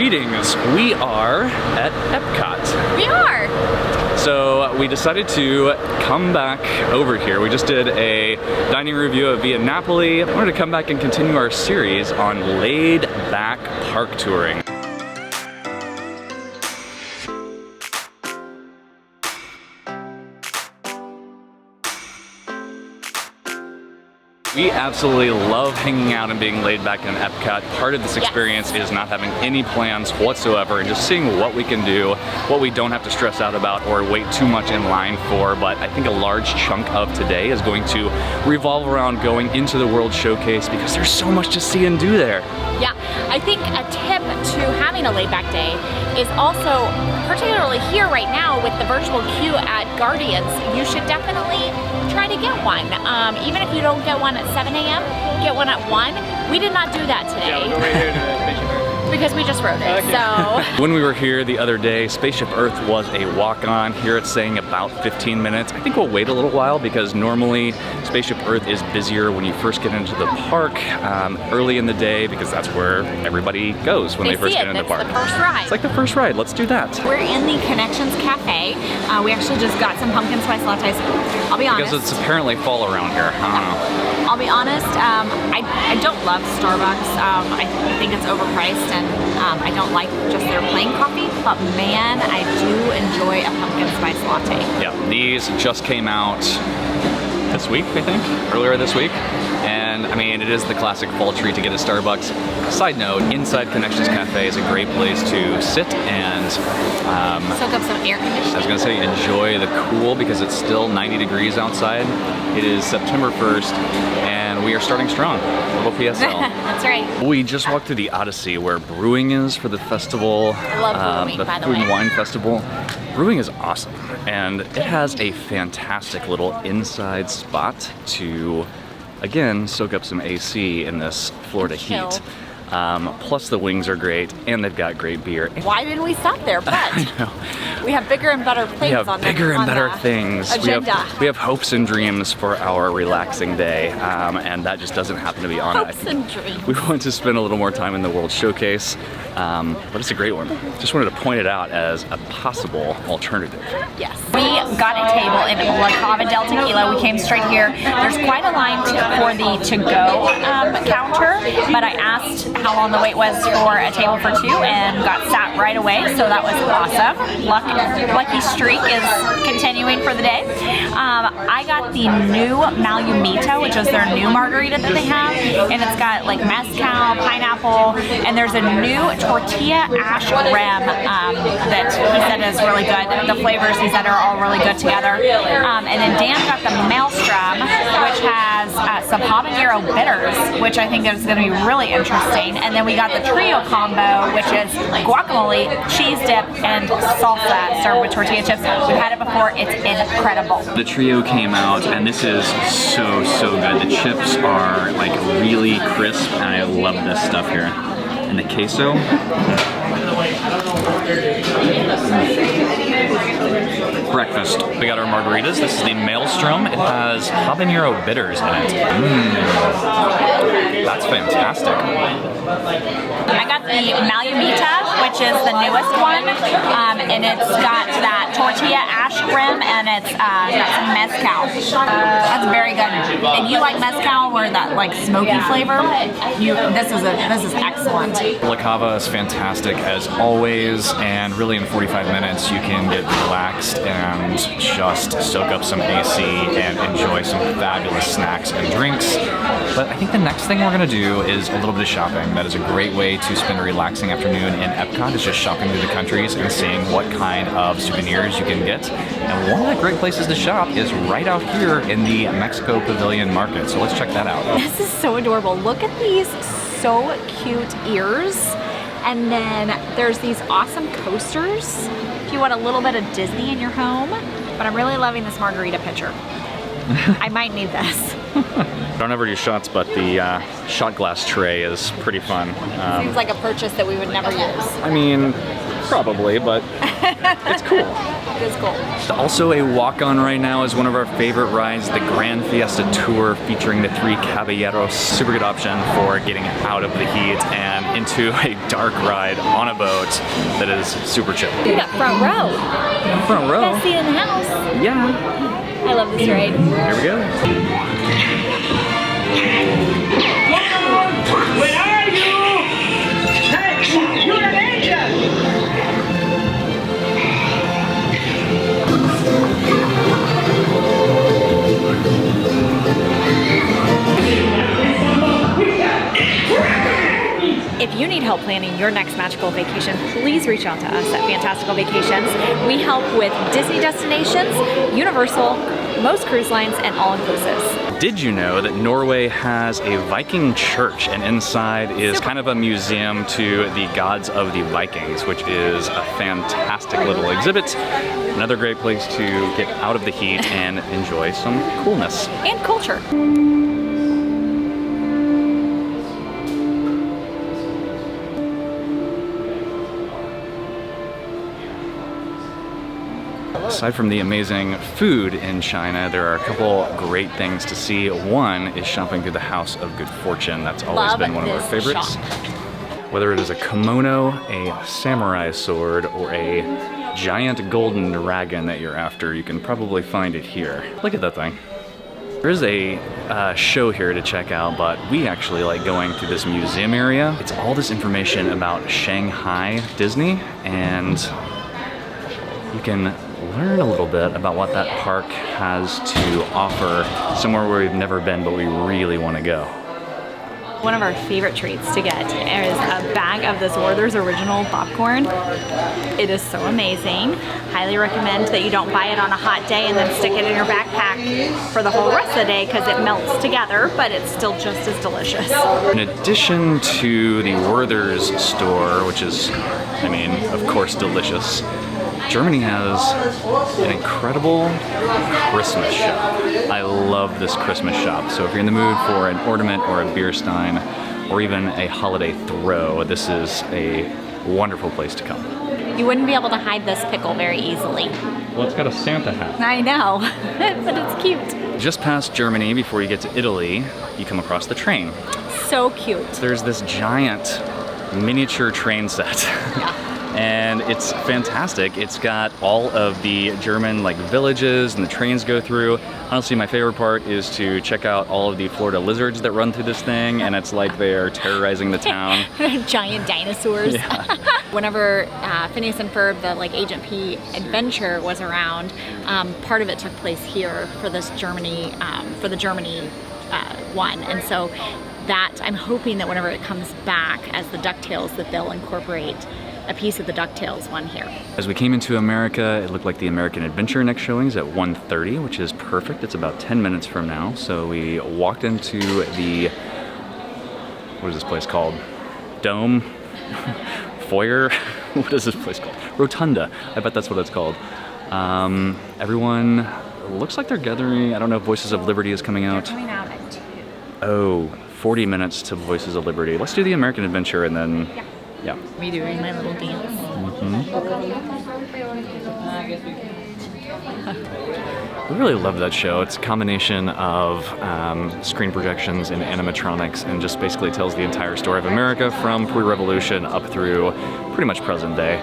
Greetings, we are at Epcot. We are! So we decided to come back over here. We just did a dining review of Via Napoli. I wanted to come back and continue our series on laid back park touring. We absolutely love hanging out and being laid back in Epcot. Part of this experience is not having any plans whatsoever and just seeing what we can do, what we don't have to stress out about or wait too much in line for. But I think a large chunk of today is going to revolve around going into the World Showcase because there's so much to see and do there. Yeah, I think a tip to having a laid back day is also, particularly here right now with the virtual queue at Guardians, you should definitely try to get one. Even if you don't get one at 7 a.m., get one at 1. We did not do that today. Yeah, we'll go right here to the Spaceship Earth. Because we just rode it, so. When we were here the other day, Spaceship Earth was a walk-on. Here it's saying about 15 minutes. I think we'll wait a little while because normally Spaceship Earth is busier when you first get into the park early in the day because that's where everybody goes when they first get into the park. It's the first ride. It's like the first ride. Let's do that. We're in the Connections Cafe. We actually just got some pumpkin spice lattes. I'll be honest. Because it's apparently fall around here. I don't know. I'll be honest, I don't love Starbucks. I think it's overpriced and I don't like just their plain coffee, but man, I do enjoy a pumpkin spice latte. Yeah, these just came out this week, I think, earlier this week. And I mean, it is the classic fall treat to get at Starbucks. Side note, inside Connections Cafe is a great place to sit and soak up some air conditioning. I was gonna say enjoy the cool because it's still 90 degrees outside. It is September 1st and we are starting strong. Little PSL. That's right. We just walked through the Odyssey where brewing is for the festival. I love brewing, by the way. Food and Wine Festival. Brewing is awesome and it has a fantastic little inside spot to, again, soak up some AC in this Florida heat. Plus the wings are great and they've got great beer. Why didn't we stop there? But we have bigger and better things on the agenda. We have hopes and dreams for our relaxing day, and that just doesn't happen to be on it. Hopes and dreams. We want to spend a little more time in the World Showcase, but it's a great one. Just wanted to point it out as a possible alternative. Yes. We got a table in La Cava del Tequila. We came straight here. There's quite a line for the to-go counter, but I asked how long the wait was for a table for two and got sat right away, so that was awesome. Lucky streak is continuing for the day. I got the new Malumita, which is their new margarita that they have, and it's got like mezcal, pineapple, and there's a new tortilla ash rim that he said is really good. The flavors he said are all really good together. And then Dan got the Maelstrom, which has some habanero bitters, which I think is going to be really interesting. And then we got the trio combo, which is guacamole, cheese dip, and salsa served with tortilla chips. We've had it before. It's incredible. The trio came out, and this is so good. The chips are like really crisp, and I love this stuff here. And the queso. Breakfast. We got our margaritas. This is the Maelstrom. It has habanero bitters in it. That's fantastic. I got the Malumita, which is the newest one, and it's got that tortilla ash rim, and it's got some mezcal. That's very good. If you like mezcal or that like smoky flavor, this is excellent. La Cava is fantastic as always, and really in 45 minutes you can get relaxed and just soak up some AC and enjoy some fabulous snacks and drinks. But I think the next thing we're gonna do is a little bit of shopping. That is a great way to spend a relaxing afternoon in Epcot, is just shopping through the countries and seeing what kind of souvenirs you can get. And one of the great places to shop is right out here in the Mexico Pavilion market. So let's check that out. This is so adorable. Look at these so cute ears. And then there's these awesome coasters if you want a little bit of Disney in your home. But I'm really loving this margarita pitcher. I might need this. I don't ever do shots, but the shot glass tray is pretty fun. Seems like a purchase that we would never use. I mean, probably, but it's cool. It is cool. Also a walk-on right now is one of our favorite rides, the Grand Fiesta Tour featuring the 3 Caballeros. Super good option for getting out of the heat and into a dark ride on a boat that is super chill. We got front row. Front row? Best seat in the house. Yeah. I love this ride. Here we go. Where are you? Hey, you're an angel! If you need help planning your next magical vacation, please reach out to us at Fantastical Vacations. We help with Disney destinations, Universal, most cruise lines, and all-inclusives. Did you know that Norway has a Viking church, and inside is kind of a museum to the gods of the Vikings, which is a fantastic little exhibit. Another great place to get out of the heat and enjoy some coolness. And culture. Aside from the amazing food in China, there are a couple great things to see. One is shopping through the House of Good Fortune. That's always Love been one of our this favorites. shop. Whether it is a kimono, a samurai sword, or a giant golden dragon that you're after, you can probably find it here. Look at that thing. There is a show here to check out, but we actually like going through this museum area. It's all this information about Shanghai Disney, and you can learn a little bit about what that park has to offer, somewhere where we've never been but we really want to go. One of our favorite treats to get is a bag of this Werther's Original popcorn. It is so amazing. Highly recommend that you don't buy it on a hot day and then stick it in your backpack for the whole rest of the day because it melts together, but it's still just as delicious. In addition to the Werther's store, which is, I mean, of course delicious, Germany has an incredible Christmas shop. I love this Christmas shop. So if you're in the mood for an ornament or a beer stein or even a holiday throw, this is a wonderful place to come. You wouldn't be able to hide this pickle very easily. Well, it's got a Santa hat. I know, but it's cute. Just past Germany, before you get to Italy, you come across the train. So cute. There's this giant miniature train set. Yeah. And it's fantastic. It's got all of the German like villages and the trains go through. Honestly, my favorite part is to check out all of the Florida lizards that run through this thing, and it's like they're terrorizing the town. Giant dinosaurs. Yeah. Whenever Phineas and Ferb, the like Agent P adventure was around, part of it took place here for this Germany, for the Germany one, and so that I'm hoping that whenever it comes back as the DuckTales, that they'll incorporate a piece of the DuckTales one here. As we came into America, it looked like the American Adventure next showing is at 1:30, which is perfect. It's about 10 minutes from now. So we walked into the, what is this place called? Dome? Foyer? What is this place called? Rotunda. I bet that's what it's called. Everyone looks like they're gathering. I don't know if Voices of Liberty is coming out. They're coming out at 2. Oh, 40 minutes to Voices of Liberty. Let's do the American Adventure and then, yeah. Me doing my little dance. We really love that show. It's a combination of screen projections and animatronics, and just basically tells the entire story of America from pre-revolution up through pretty much present day.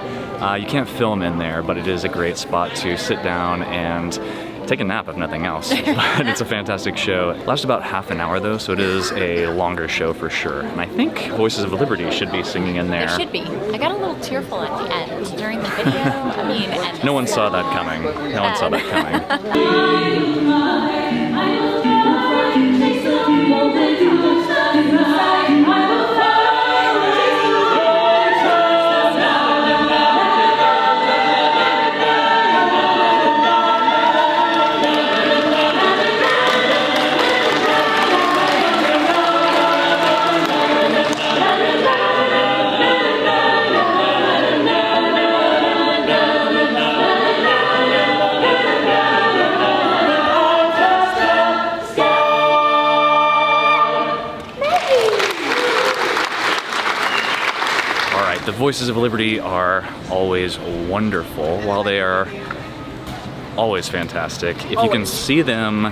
You can't film in there, but it is a great spot to sit down and take a nap if nothing else. But it's a fantastic show. It lasts about half an hour though, so it is a longer show for sure. And I think Voices of Liberty should be singing in there. It should be. I got a little tearful at the end during the video. I mean, and No one saw that coming. No one saw that coming. The Voices of Liberty are always wonderful. While they are always fantastic. If you can see them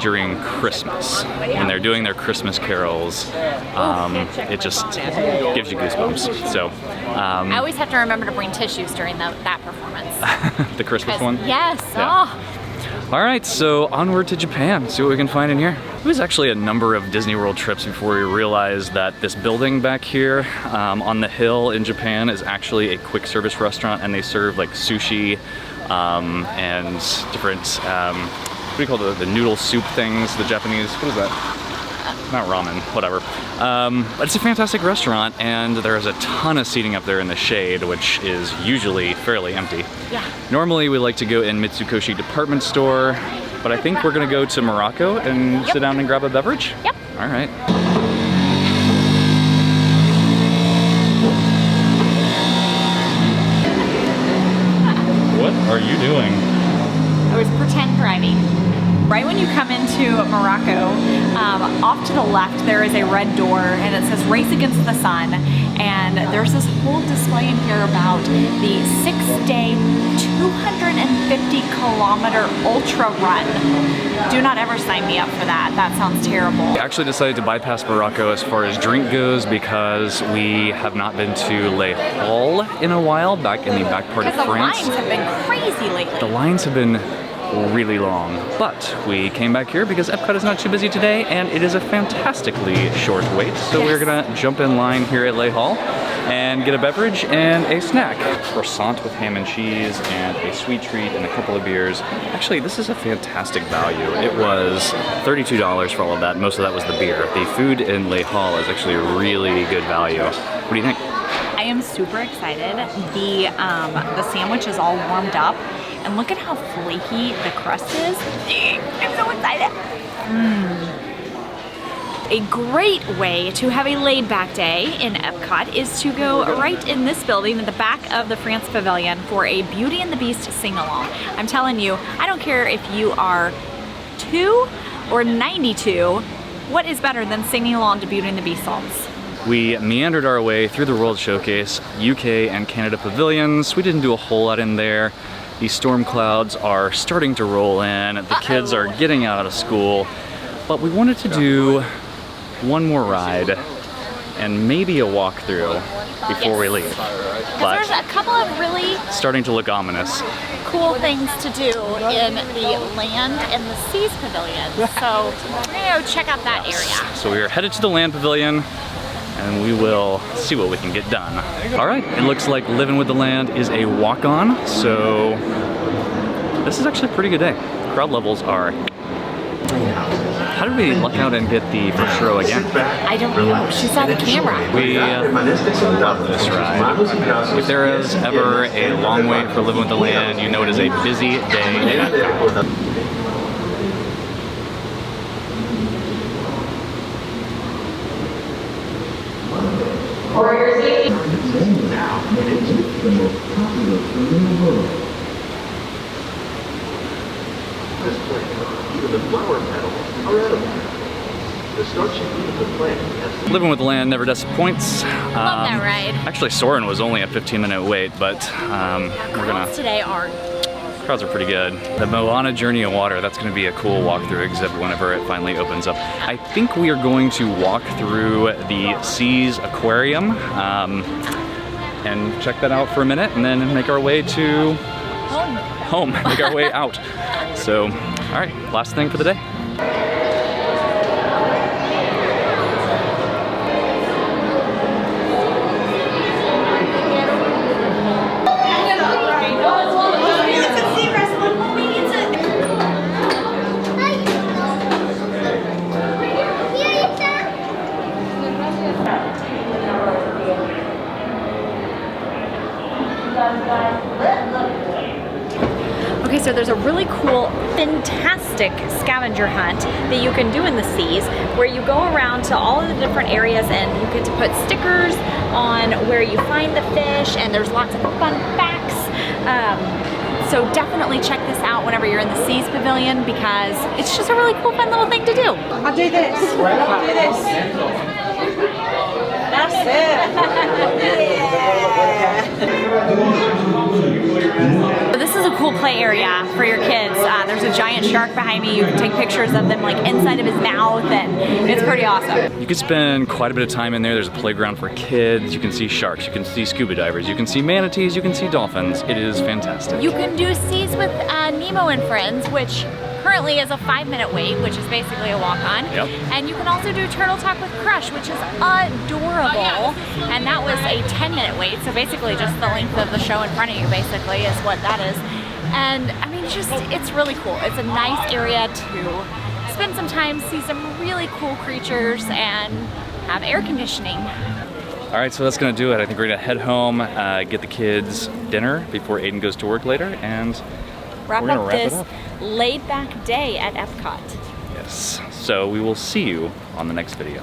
during Christmas, when they're doing their Christmas carols, it just gives you goosebumps. So I always have to remember to bring tissues during that performance. the Christmas one? Yes. Yeah. Oh. All right, so onward to Japan, see what we can find in here. It was actually a number of Disney World trips before we realized that this building back here on the hill in Japan is actually a quick service restaurant, and they serve like sushi and different, what do you call the noodle soup things, the Japanese, what is that? Not ramen, whatever. But it's a fantastic restaurant, and there's a ton of seating up there in the shade, which is usually fairly empty. Yeah. Normally we like to go in Mitsukoshi department store, but I think we're gonna go to Morocco and sit down and grab a beverage? Yep. All right. What are you doing? I was pretend driving. Right when you come into Morocco, off to the left there is a red door and it says Race Against the Sun, and there's this whole display in here about the 6-day, 250-kilometer ultra run. Do not ever sign me up for that. That sounds terrible. We actually decided to bypass Morocco as far as drink goes because we have not been to Les Halles in a while, back in the back part of Because the France. lines have been crazy lately. The lines have been really long, but we came back here because Epcot is not too busy today, and it is a fantastically short wait. So we're gonna jump in line here at Les Halles and get a beverage and a snack. Croissant with ham and cheese and a sweet treat and a couple of beers. Actually, this is a fantastic value. It was $32 for all of that. Most of that was the beer. The food in Les Halles is actually a really good value. What do you think? I am super excited. The sandwich is all warmed up, and look at how flaky the crust is. I'm so excited. A great way to have a laid-back day in Epcot is to go right in this building at the back of the France Pavilion for a Beauty and the Beast sing-along. I'm telling you, I don't care if you are 2 or 92, what is better than singing along to Beauty and the Beast songs? We meandered our way through the World Showcase, UK and Canada pavilions. We didn't do a whole lot in there. These storm clouds are starting to roll in. The kids are getting out of school. But we wanted to do one more ride and maybe a walkthrough before we leave. But there's a couple of really starting to look ominous. cool things to do in the Land and the Seas Pavilion. So we're gonna go check out that area. So we are headed to the Land Pavilion, and we will see what we can get done. All right, it looks like Living with the Land is a walk-on, so this is actually a pretty good day. Crowd levels are... How did we luck out and get the first row again? I don't know, she saw the camera. We love this ride. If there is ever a long wait for Living with the Land, you know it is a busy day. Even the flower petals are edible. The starchy root of the plant has Living with the Land never disappoints. Love that ride. Actually, Soarin' was only a 15-minute wait, but we're gonna... Today are Crowds are pretty good. The Moana Journey of Water, that's gonna be a cool walkthrough exhibit whenever it finally opens up. I think we are going to walk through the Seas Aquarium and check that out for a minute, and then make our way to home, make our way out. So, all right, last thing for the day. Okay, so there's a really cool, fantastic scavenger hunt that you can do in the seas, where you go around to all of the different areas and you get to put stickers on where you find the fish, and there's lots of fun facts. So definitely check this out whenever you're in the Seas Pavilion, because it's just a really cool, fun little thing to do. I'll do this. I'll do this. That's it. This is a cool place play area for your kids. There's a giant shark behind me. You can take pictures of them like inside of his mouth, and it's pretty awesome. You can spend quite a bit of time in there. There's a playground for kids. You can see sharks, you can see scuba divers, you can see manatees, you can see dolphins. It is fantastic. You can do Seas with Nemo and Friends, which currently is a 5-minute wait, which is basically a walk-on. Yep. And you can also do Turtle Talk with Crush, which is adorable. And that was a 10-minute wait, so basically just the length of the show in front of you basically is what that is. And I mean, it's really cool. It's a nice area to spend some time, see some really cool creatures, and have air conditioning. All right, so that's gonna do it. I think we're gonna head home, get the kids dinner before Aiden goes to work later, and Wrap we're gonna up wrap it this up. laid-back day at Epcot. Yes, so we will see you on the next video.